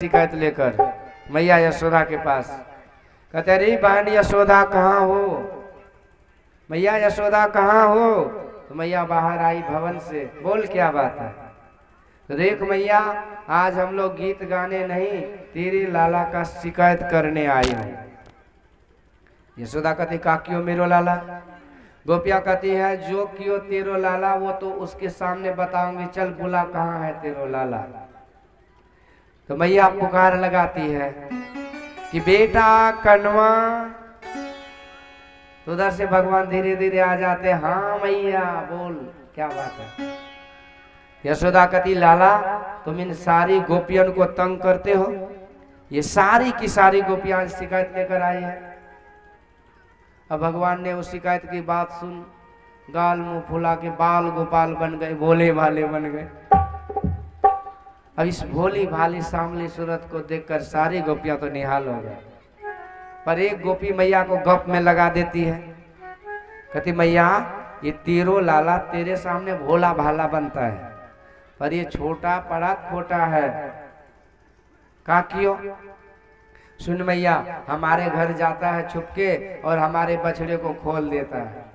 शिकायत लेकर मैया यशोदा के पास। कहते अरे बहन यशोदा कहाँ हो, मैया यशोदा कहाँ हो। तो मैया बाहर आई भवन से, बोल क्या बात है। तो देख मैया आज हम लोग गीत गाने नहीं तेरे लाला का शिकायत करने आए हूँ। यशोदा कहती का क्यों मेरो लाला। गोपिया कहती है जो क्यों तेरो लाला वो तो उसके सामने बताऊंगी, चल बुला कहाँ है तेरो लाला। तो मैया पुकार लगाती है कि बेटा कन्वा। तो उधर से भगवान धीरे धीरे आ जाते, हाँ मैया बोल क्या बात है। यशोदा कहती लाला तुम इन सारी गोपियन को तंग करते हो। ये सारी की सारी गोपियां शिकायत लेकर आई है। अब भगवान ने उस शिकायत की बात सुन, गाल मुंह फुला के बाल गोपाल बन गए, भोले भाले बन गए। अब इस भोली भाली सांवली सूरत को देखकर सारी गोपियां तो निहाल हो गए। पर एक गोपी मैया को गप में लगा देती है, कहती मैया ये तेरो लाला तेरे सामने भोला भाला बनता है, पर ये छोटा बड़ा खोटा है। का क्यों। सुन मैया हमारे घर जाता है छुपके और हमारे बछड़े को खोल देता है।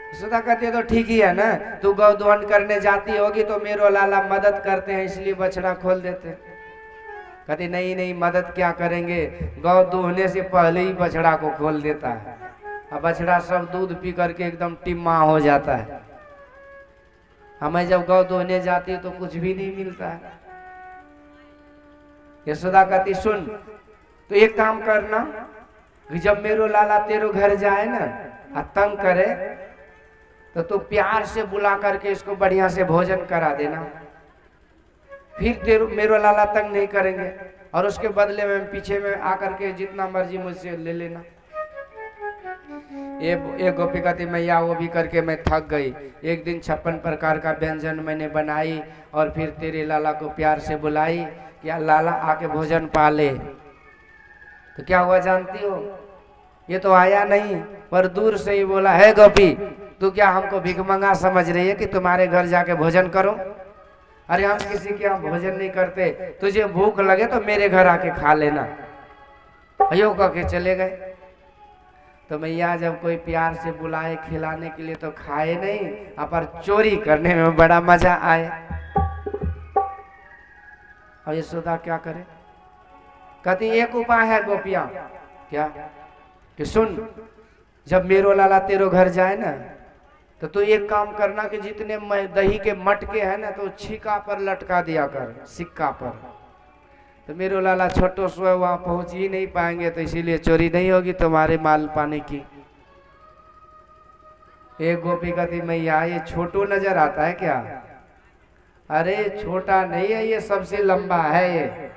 यशोदा कहती है तो ठीक ही है ना, तू गौ दोहन करने जाती होगी तो मेरो लाला मदद करते हैं इसलिए बछड़ा खोल देते हैं। कहती नहीं नहीं मदद क्या करेंगे, गौ दूहने से पहले ही बछड़ा को खोल देता है। अब बछड़ा सब दूध पी करके एकदम टिम्मा हो जाता है। हमें जब गौ दोहने जाती है तो कुछ भी नहीं मिलता है। यशोदा कहती सुन तो एक काम करना कि जब मेरो लाला तेरो घर जाए ना और तंग करे तो तू प्यार से बुला करके इसको बढ़िया से भोजन करा देना, फिर मेरो लाला तंग नहीं करेंगे और उसके बदले में पीछे में आकर के जितना मर्जी मुझसे ले लेना। ये गोपी कहती मैया वो भी करके मैं थक गई। एक दिन 56 प्रकार का व्यंजन मैंने बनाई और फिर तेरे लाला को प्यार से बुलाई कि लाला आके भोजन पाले। तो क्या हुआ जानती हो, ये तो आया नहीं पर दूर से ही बोला है गोपी तू क्या हमको भिखमंगा समझ रही है कि तुम्हारे घर जाके भोजन करो। अरे हम किसी के यहाँ भोजन नहीं करते, तुझे भूख लगे तो मेरे घर आके खा लेना। अयो कह के चले गए। तो मैया जब कोई प्यार से बुलाए खिलाने के लिए तो खाए नहीं, पर चोरी करने में बड़ा मजा आए। और यशोदा क्या करे, कहती एक उपाय है गोपियां, क्या कि सुन जब मेरो लाला तेरो घर जाए ना तो तू एक काम करना कि जितने दही के मटके हैं ना तो छिका पर लटका दिया कर, सिक्का पर। तो मेरो लाला छोटो सो वहां पहुंच ही नहीं पाएंगे तो इसीलिए चोरी नहीं होगी तुम्हारे माल पाने की। एक गोपी कहती मैया ये छोटू नजर आता है क्या। अरे छोटा नहीं है ये सबसे लंबा है ये,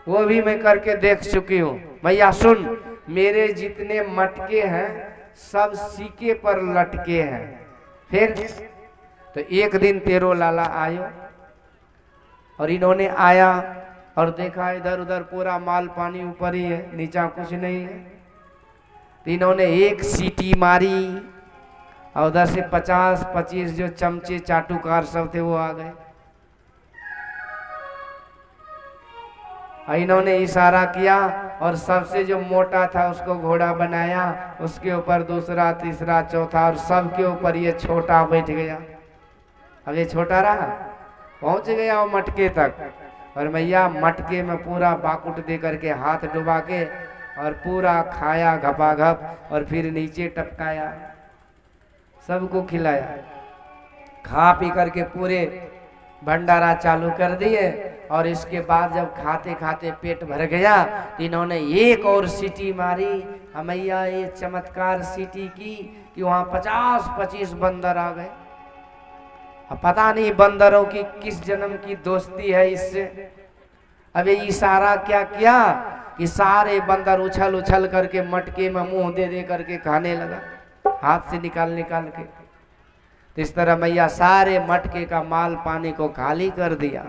वो भी मैं करके देख चुकी हूँ। मैया सुन मेरे जितने मटके हैं सब सीके पर लटके हैं। फिर तो एक दिन तेरो लाला आयो और इन्होंने आया और देखा इधर उधर पूरा माल पानी ऊपर ही है, नीचा कुछ नहीं है। तो इन्होंने एक सीटी मारी और उधर से 50-25 जो चमचे चाटुकार सब थे वो आ गए। इन्होंने इशारा किया और सबसे जो मोटा था उसको घोड़ा बनाया, उसके ऊपर दूसरा तीसरा चौथा और सबके ऊपर ये छोटा बैठ गया। अब ये छोटा रहा, पहुंच गया वो मटके तक। और मैया मटके में पूरा बाकुट दे करके हाथ डुबा के और पूरा खाया घपाघप और फिर नीचे टपकाया, सबको खिलाया। खा पी करके पूरे भंडारा चालू कर दिए और इसके बाद जब खाते खाते पेट भर गया तो इन्होंने एक और सीटी मारी। मैया ये चमत्कार सीटी की कि वहां 50-25 बंदर आ गए। अब पता नहीं बंदरों की किस जन्म की दोस्ती है इससे। अब ये इशारा क्या किया कि सारे बंदर उछल उछल करके मटके में मुंह दे दे करके खाने लगा, हाथ से निकाल निकाल के। तो इस तरह मैया सारे मटके का माल पानी को खाली कर दिया,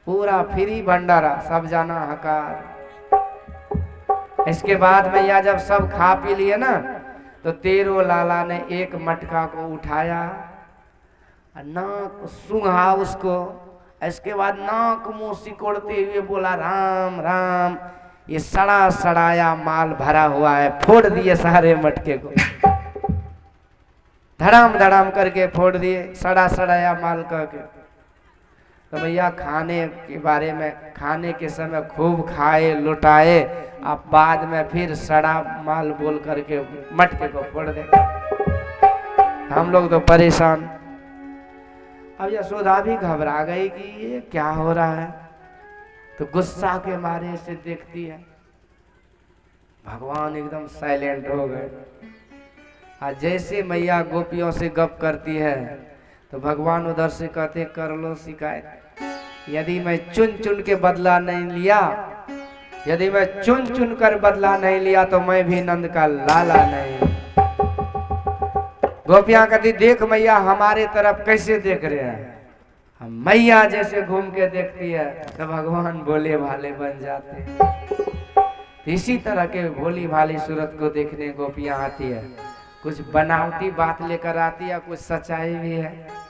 पूरा फ्री भंडारा, सब जाना हकार। इसके बाद मैया जब सब खा पी लिए ना तो तेरो लाला ने एक मटका को उठाया, नाक सूंघा उसको, इसके बाद नाक मुंह सिकोड़ते हुए बोला राम राम, ये सड़ा सड़ाया माल भरा हुआ है, फोड़ दिए सारे मटके को, धड़ाम धड़ाम करके फोड़ दिए सड़ा सड़ाया माल करके। तो भैया खाने के बारे में, खाने के समय खूब खाए लुटाए, अब बाद में फिर सड़ा माल बोल करके मटके को फोड़ दे। हम लोग तो परेशान। अब यशोदा भी घबरा गई कि ये क्या हो रहा है, तो गुस्सा के मारे से देखती है, भगवान एकदम साइलेंट हो गए। आज जैसे मैया गोपियों से गप करती है तो भगवान उधर से कहते कर लो शिकायत, यदि मैं चुन चुन के बदला नहीं लिया, यदि मैं चुन चुन कर बदला नहीं लिया तो मैं भी नंद का लाला नहीं। गोपियां कहती देख मैया हमारे तरफ कैसे देख रहे हैं, हम मैया जैसे घूम के देखती है तो भगवान भोले भाले बन जाते हैं। इसी तरह के भोली भाली सूरत को देखने गोपियां आती है, कुछ बनावटी बात लेकर आती है, कुछ सच्चाई भी है।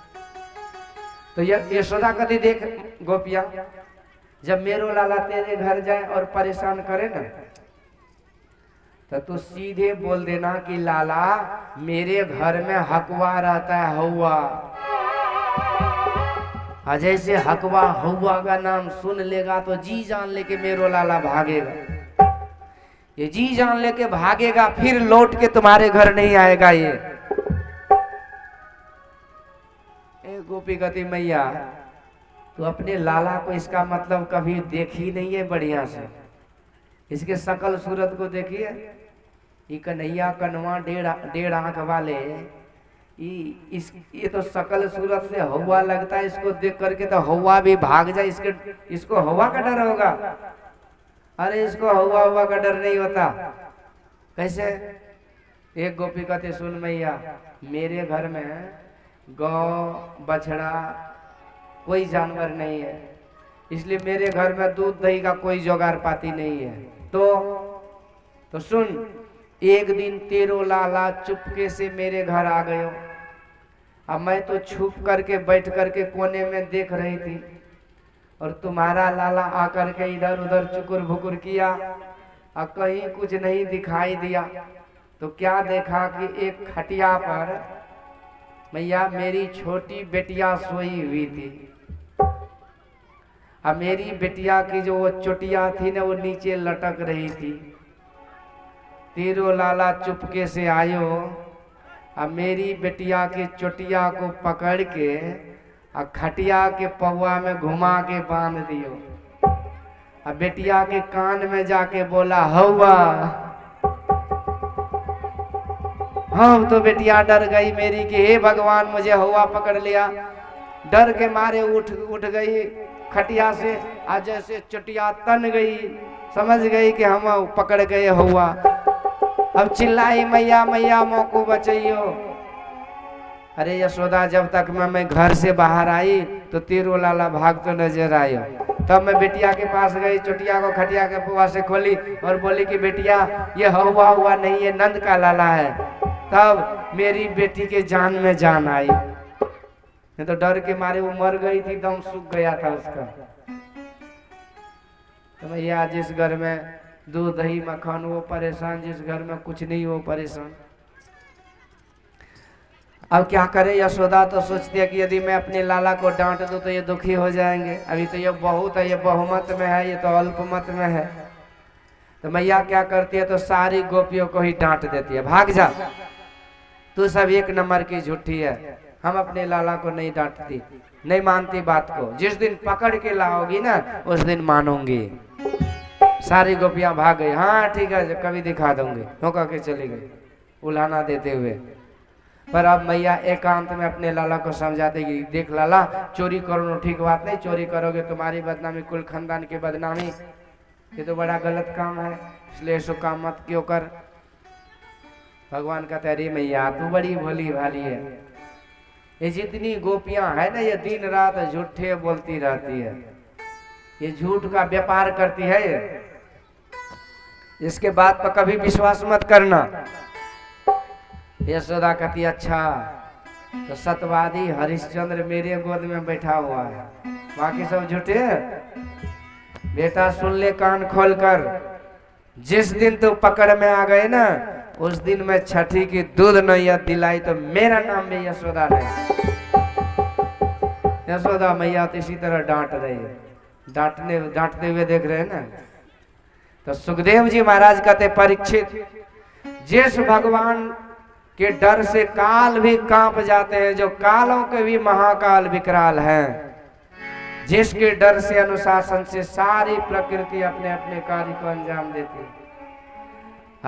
तो यशोदा कहती देख गोपिया, जब मेरो लाला तेरे घर जाए और परेशान करे ना, तो तू सीधे बोल देना कि लाला मेरे घर में हकवा रहता है, हौवा। और जैसे हकवा हौवा का नाम सुन लेगा तो जी जान लेके मेरो लाला भागेगा, ये जी जान लेके भागेगा, फिर लौट के तुम्हारे घर नहीं आएगा। ये गोपी कहती मैया तो अपने लाला को इसका मतलब कभी देखी नहीं है बढ़िया से, इसके शकल सूरत को देखिए, ये कन्हैया कनवा डेढ़ आंख वाले, ये तो शकल सूरत से हौवा लगता है, इसको देख करके तो हौवा भी भाग जाए, इसको हौवा का डर होगा। अरे इसको हौवा का डर नहीं होता। कैसे? एक गोपी कहते सुन मैया मेरे घर में गौ बछड़ा कोई जानवर नहीं है, इसलिए मेरे घर में दूध दही का कोई जुगाड़ पाती नहीं है। तो सुन, एक दिन तेरो लाला चुपके से मेरे घर आ गयो, अब मैं तो छुप करके बैठ करके कोने में देख रही थी, और तुम्हारा लाला आकर के इधर उधर चुकुर भुकुर किया, और कहीं कुछ नहीं दिखाई दिया। तो क्या देखा कि एक खटिया पर मैया मेरी छोटी बेटिया सोई हुई थी, अब मेरी बेटिया की जो वो चोटिया थी ना वो नीचे लटक रही थी। तेरो लाला चुपके से आयो, अब मेरी बेटिया के चोटिया को पकड़ के और खटिया के पौवा में घुमा के बांध दियो, अब बेटिया के कान में जाके बोला हौवा। हाँ तो बेटिया डर गई मेरी कि हे भगवान मुझे हौवा पकड़ लिया, डर के मारे उठ गई खटिया से, आज जैसे चटिया तन गई, समझ गई कि हम पकड़ गए हौवा। अब चिल्लाई मैया मैया मौको बचाइयो। अरे यशोदा जब तक मैं घर से बाहर आई तो तेरो लाला भाग तो नजर आयो, तब मैं बेटिया के पास गई, चोटिया को खटिया के पुआ से खोली और बोली कि बेटिया ये हौवा हुआ नहीं है, नंद का लाला है। तब मेरी बेटी के जान में जान आई, नहीं तो डर के मारे वो मर गई थी, दम सूख गया था उसका। तो भैया जिस घर में दूध दही मक्खन वो परेशान, जिस घर में कुछ नहीं वो परेशान। अब क्या करे यशोदा, तो सोचती है कि यदि मैं अपने लाला को डांट दूं तो ये दुखी हो जाएंगे, अभी तो ये बहुत है, ये बहुमत में है, ये तो अल्पमत में है। तो मैया क्या करती है, तो सारी गोपियों को ही डांट देती है, भाग जा तू सब एक नंबर की झूठी है, हम अपने लाला को नहीं डांटती, नहीं मानती बात को, जिस दिन पकड़ के लाओगी ना उस दिन मानूंगी। सारी गोपियां भाग गई, हाँ ठीक है कभी दिखा दूंगी, तो कह के चली गई उलाना देते हुए। पर अब मैया एकांत में अपने लाला को समझाते कि देख लाला चोरी करो ठीक बात नहीं, चोरी करोगे तुम्हारी बदनामी, कुल खानदान की बदनामी, ये तो बड़ा गलत काम है, इसलिए ऐसा काम मत क्यों कर। भगवान कहते अरे मैया तू बड़ी भोली भाली है, ये जितनी गोपियां है ना ये दिन रात झूठे बोलती रहती है, ये झूठ का व्यापार करती है, इसके बात पर कभी विश्वास मत करना। यशोदा कहती अच्छा तो सतवादी हरिश्चंद्र मेरे गोद में बैठा हुआ है, बाकी सब झूठे हैं। बेटा सुन ले कान खोल कर, जिस दिन तू पकड़ में आ गए ना, उस दिन मैं छठी की दूध नैया दिलाई तो मेरा नाम भी यशोदा नहीं। यशोदा मैया तो इसी तरह डांट रही है, डांटते हुए देख रहे हैं ना। तो सुखदेव जी महाराज कहते, परीक्षित, जिस भगवान के डर से काल भी कांप जाते हैं, जो कालों के भी महाकाल विकराल हैं, जिसके डर से अनुशासन से सारी प्रकृति अपने अपने कार्य को अंजाम देती है,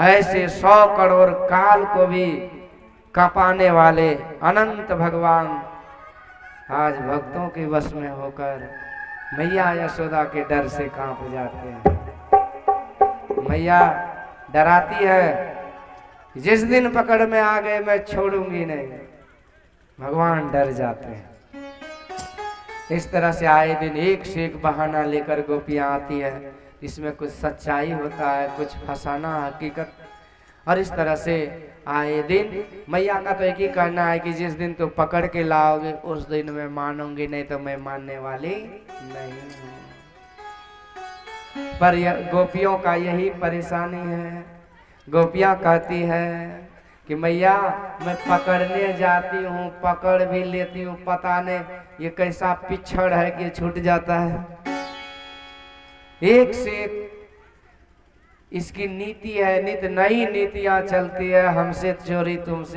ऐसे 100 करोड़ काल को भी कांपाने वाले अनंत भगवान आज भक्तों के वश में होकर मैया यशोदा के डर से कांप जाते हैं। मैया डराती है, जिस दिन पकड़ में आ गए मैं छोड़ूंगी नहीं। भगवान डर जाते हैं। इस तरह से आए दिन एक से एक बहाना लेकर गोपियां आती है, इसमें कुछ सच्चाई होता है, कुछ फसाना हकीकत। और इस तरह से आए दिन मैया का तो एक ही कहना है कि जिस दिन तो पकड़ के लाओगे उस दिन मैं मानूंगी, नहीं तो मैं मानने वाली नहीं हूँ। पर गोपियों का यही परेशानी है। गोपियां कहती है कि मैया मैं पकड़ने जाती हूँ, पकड़ भी लेती हूँ, पता नहीं ये कैसा पिछड़ है कि छूट जाता है। एक से एक इसकी नीति है, नित नई नीतियां चलती है, हमसे चोरी तुमसे